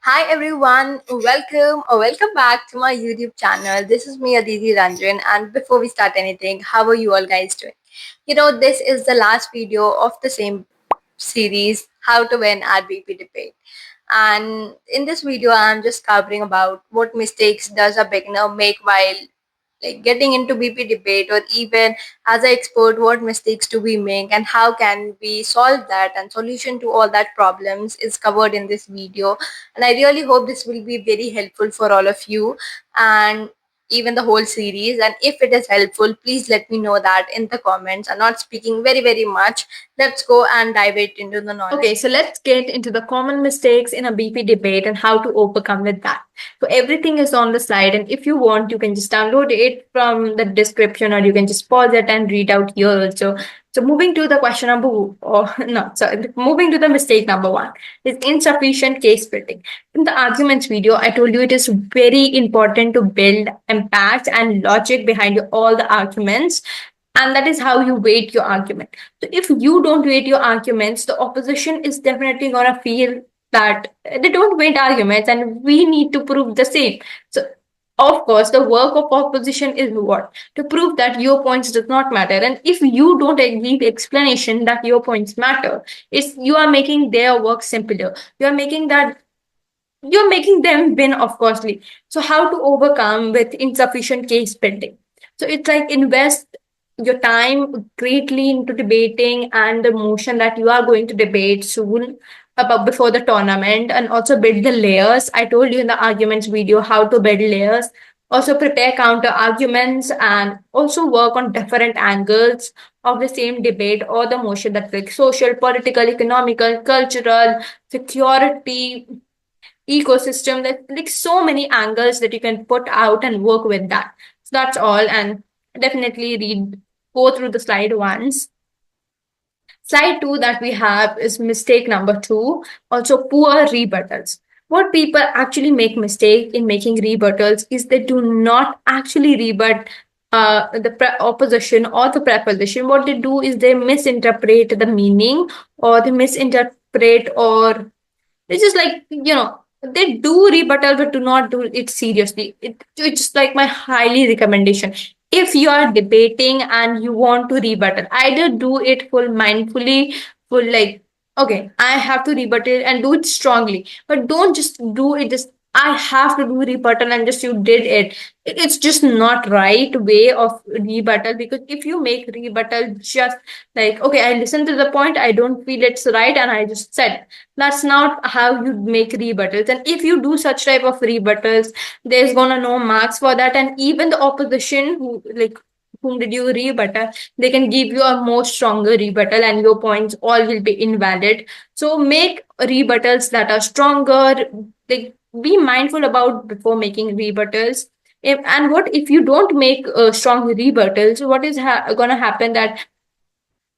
Hi everyone, welcome or welcome back to my YouTube channel. This is me Aditi Ranjan, and before we start anything, how are you all guys doing? This is the last video of the same series, How to Win at BP Debate. And in this video, I'm just covering about what mistakes does a beginner make while getting into BP debate, or even as an expert, what mistakes do we make and how can we solve that, and solution to all that problems is covered in this video. And I really hope this will be very helpful for all of you and even the whole series. And if it is helpful, please let me know that in the comments. I'm not speaking very much. Let's go and dive it into the knowledge. Okay, so let's get into the common mistakes in a BP debate and how to overcome with that. So everything is on the slide, and if you want, you can just download it from the description, or you can just pause it and read out here also. So moving to the question number, or no, sorry, moving to the mistake number one is insufficient case splitting. In the arguments video, I told you it is very important to build impact and logic behind all the arguments, and that is how you weight your argument. So if you don't weight your arguments, the opposition is definitely gonna feel that they don't weight arguments, and we need to prove the same. So of course the work of opposition is what? To prove that your points does not matter. And if you don't give explanation that your points matter, it's you are making their work simpler. You're making them win, of course. So how to overcome with insufficient case building? So it's like invest your time greatly into debating and the motion that you are going to debate soon about before the tournament, and also build the layers. I told you in the arguments video how to build layers. Also prepare counter arguments, and also work on different angles of the same debate or the motion, that like social, political, economical, cultural, security, ecosystem. That like so many angles that you can put out and work with that. So that's all. And definitely go through the slide once. Slide two that we have is mistake number two, also poor rebuttals. What people actually make mistake in making rebuttals is they do not actually rebut the opposition or the preposition. What they do is they misinterpret the meaning, or they misinterpret, or it's just they do rebuttal but do not do it seriously. It's like my highly recommendation. If you are debating and you want to rebuttal, either do it full mindfully, full like, okay, I have to rebuttal and do it strongly, but don't just do it just I have to do rebuttal and just you did it. It's just not right way of rebuttal, because if you make rebuttal just like, okay, I listened to the point, I don't feel it's right, and I just said, that's not how you make rebuttals. And if you do such type of rebuttals, there's gonna no marks for that. And even the opposition whom did you rebuttal, they can give you a more stronger rebuttal, and your points all will be invalid. So make rebuttals that are stronger. Like, be mindful about before making rebuttals. And what if you don't make strong rebuttals? What is gonna happen that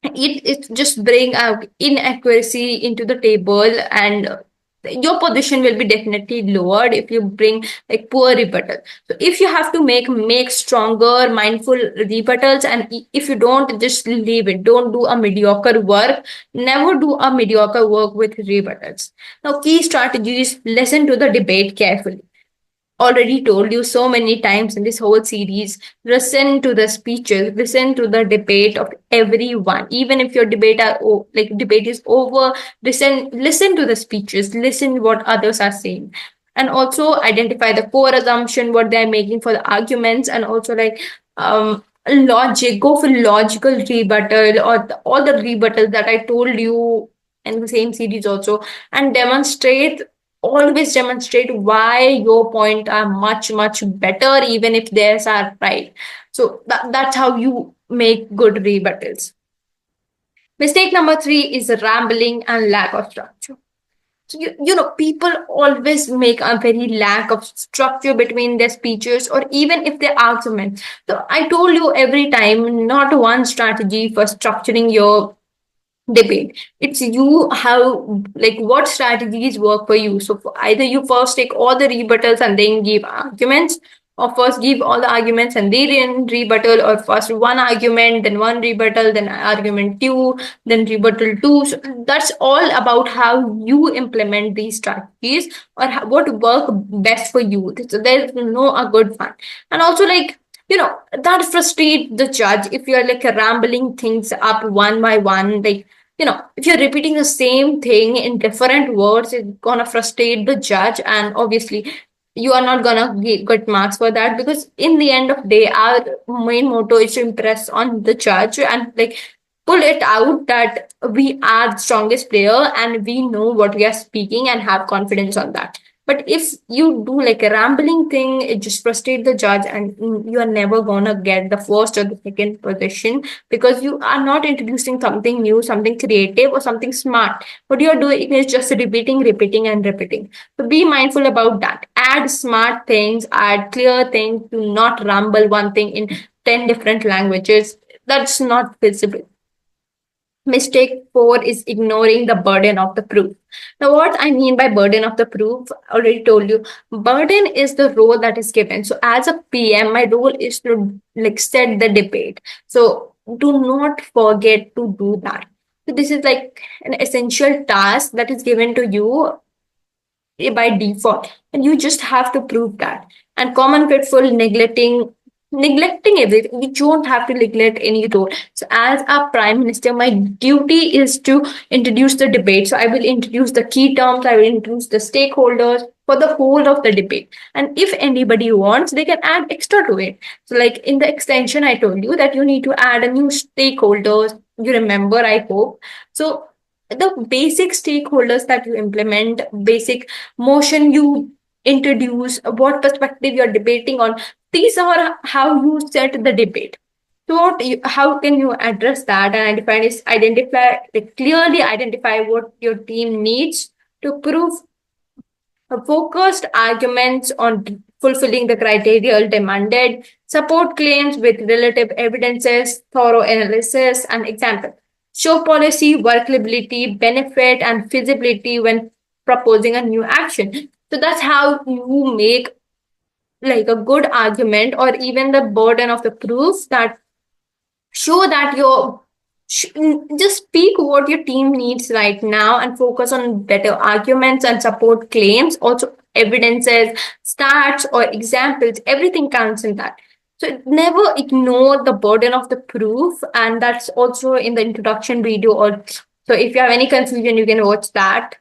it just bring inaccuracy into the table, and your position will be definitely lowered if you bring like poor rebuttal. So if you have to make stronger mindful rebuttals, and if you don't, just leave it. Don't do a mediocre work. Never do a mediocre work with rebuttals. Now, key strategies: listen to the debate carefully. Already told you so many times in this whole series, listen to the speeches, listen to the debate of everyone. Even if your debate is over, listen to the speeches, listen what others are saying. And also identify the core assumption, what they're making for the arguments, and also logic. Go for logical rebuttal, or all the rebuttals that I told you in the same series also. And always demonstrate why your point are much better, even if theirs are right. So that's how you make good rebuttals. Mistake number three is rambling and lack of structure. So people always make a very lack of structure between their speeches, or even if they argument. So I told you every time, not one strategy for structuring your debate. It's you how, like, what strategies work for you. So either you first take all the rebuttals and then give arguments, or first give all the arguments and then rebuttal, or first one argument, then one rebuttal, then argument two, then rebuttal two. So that's all about how you implement these strategies, or what work best for you. So there's no a good one. And also, like, that frustrate the judge if you're like rambling things up one by one. Like, if you're repeating the same thing in different words, it's gonna frustrate the judge, and obviously you are not gonna get marks for that, because in the end of day, our main motto is to impress on the judge and like pull it out that we are the strongest player and we know what we are speaking and have confidence on that. But if you do like a rambling thing, it just frustrates the judge, and you are never gonna get the first or the second position, because you are not introducing something new, something creative, or something smart. What you are doing is just repeating, and repeating. So be mindful about that. Add smart things, add clear things. Do not ramble one thing in 10 different languages. That's not feasible. Mistake four is ignoring the burden of the proof. Now, what I mean by burden of the proof, I already told you, burden is the role that is given. So, as a PM, my role is to like set the debate. So, do not forget to do that. So, this is like an essential task that is given to you by default, and you just have to prove that. And common pitfall, neglecting everything. You don't have to neglect any role. So as a prime minister, my duty is to introduce the debate. So I will introduce the key terms, I will introduce the stakeholders for the whole of the debate, and if anybody wants, they can add extra to it. So like in the extension, I told you that you need to add a new stakeholders. You remember, I hope. So the basic stakeholders that you implement, basic motion you introduce, what perspective you're debating on, these are how you set the debate. So how can you address that and clearly identify what your team needs to prove focused arguments on fulfilling the criteria demanded, support claims with relative evidences, thorough analysis, and example. Show policy, workability, benefit, and feasibility when proposing a new action. So that's how you make like a good argument, or even the burden of the proof, that show that just speak what your team needs right now and focus on better arguments and support claims. Also evidences, stats, or examples, everything counts in that. So never ignore the burden of the proof, and that's also in the introduction video. Or so if you have any confusion, you can watch that.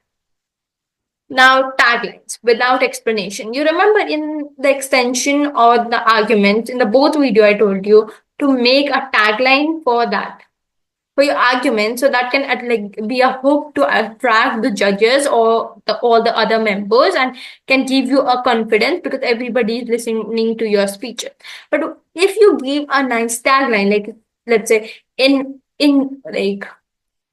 Now, taglines without explanation. You remember in the extension or the argument in the both video, I told you to make a tagline for that, for your argument, so that can like be a hook to attract the judges or all the other members, and can give you a confidence because everybody is listening to your speeches. But if you give a nice tagline, like let's say in like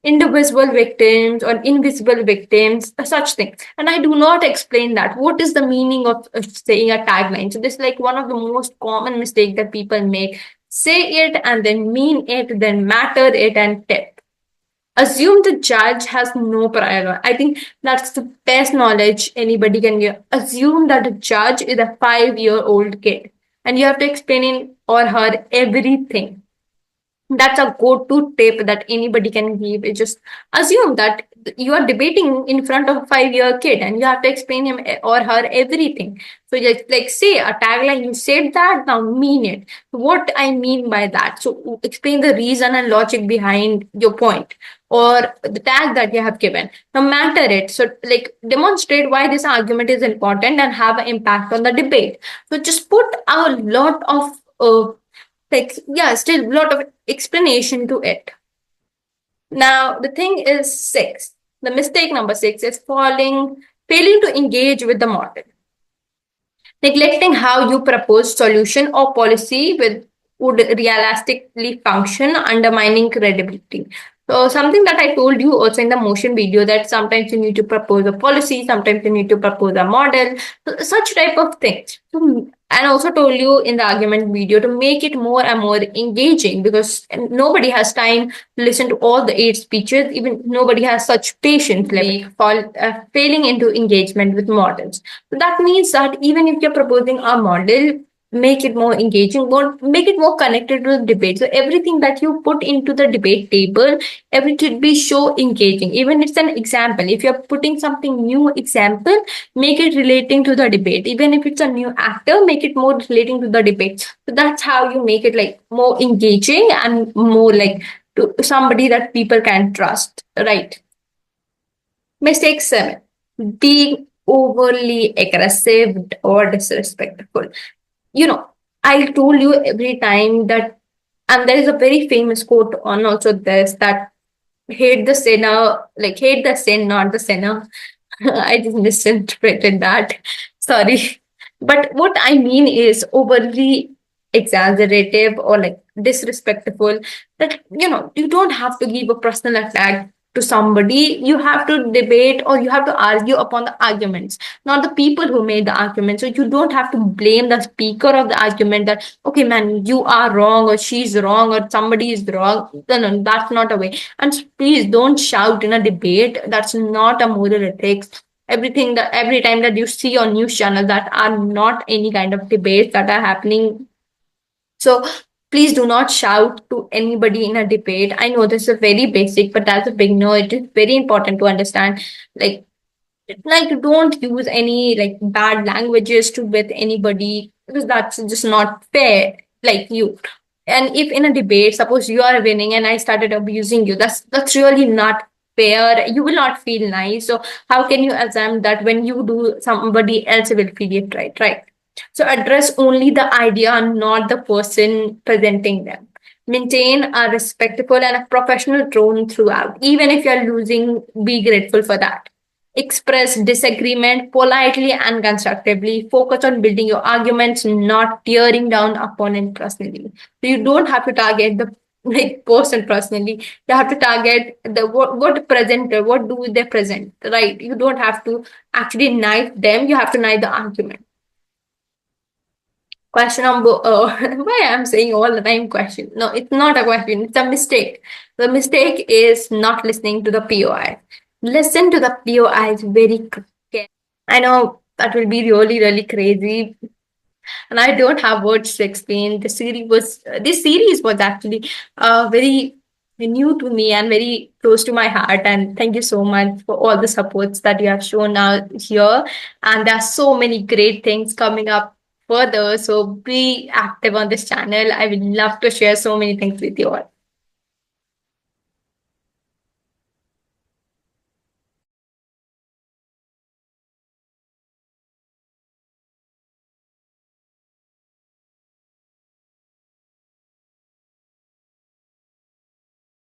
indivisible victims or invisible victims, such thing. And I do not explain that. What is the meaning of saying a tagline? So this is like one of the most common mistakes that people make. Say it and then mean it, then matter it and tip. Assume the judge has no prior knowledge. I think that's the best knowledge anybody can give. Assume that the judge is a 5-year-old kid and you have to explain him or her everything. That's a go-to tip that anybody can give. Is just assume that you are debating in front of a 5-year kid and you have to explain him or her everything. So just like say a tagline, you said that, now mean it. What I mean by that. So explain the reason and logic behind your point or the tag that you have given. Now matter it. So like demonstrate why this argument is important and have an impact on the debate. So just put a lot of still a lot of explanation to it. Now, the thing is six. The mistake number 6 is failing to engage with the model. Neglecting how you propose solution or policy would realistically function, undermining credibility. So something that I told you also in the motion video, that sometimes you need to propose a policy, sometimes you need to propose a model, so such type of things. So, and also told you in the argument video to make it more and more engaging, because nobody has time to listen to all the 8 speeches. Even nobody has such patience, like failing into engagement with models. So that means that even if you're proposing a model, make it more engaging, more make it more connected to the debate. So everything that you put into the debate table, everything should be so engaging. Even it's an example. If you're putting something new example, make it relating to the debate. Even if it's a new actor, make it more relating to the debate. So that's how you make it like more engaging and more like to somebody that people can trust, right? Mistake 7, being overly aggressive or disrespectful. You know, I told you every time that, and there is a very famous quote on also this, that hate the sinner, like hate the sin, not the sinner. I just misinterpreted that. Sorry. But what I mean is overly exaggerative or like disrespectful, that, you don't have to give a personal attack to somebody. You have to debate or you have to argue upon the arguments, not the people who made the argument. So you don't have to blame the speaker of the argument that, okay, man, you are wrong or she's wrong or somebody is wrong. No, no, that's not a way. And please don't shout in a debate. That's not a moral ethics. Everything that every time that you see on news channels that are not any kind of debates that are happening. So please do not shout to anybody in a debate. I know this is very basic, but as a beginner, it is very important to understand. Like, don't use any like bad languages to with anybody, because that's just not fair. Like you, and if in a debate, suppose you are winning and I started abusing you, that's really not fair. You will not feel nice. So how can you assume that when you do, somebody else will feel it right? Right. So address only the idea, not the person presenting them. Maintain a respectful and a professional tone throughout. Even if you're losing, be grateful for that. Express disagreement politely and constructively. Focus on building your arguments, not tearing down opponent personally. So you don't have to target the like person personally. You have to target the what presenter, what do they present, right? You don't have to actually knife them. You have to knife the argument. Question number, why I'm saying all the time question? No, it's not a question, it's a mistake. The mistake is not listening to the POI. Listen to the POIs very carefully. I know that will be really, really crazy, and I don't have words to explain. This series was actually very new to me and very close to my heart. And thank you so much for all the supports that you have shown out here. And there are so many great things coming up further. So be active on this channel. I would love to share so many things with you all.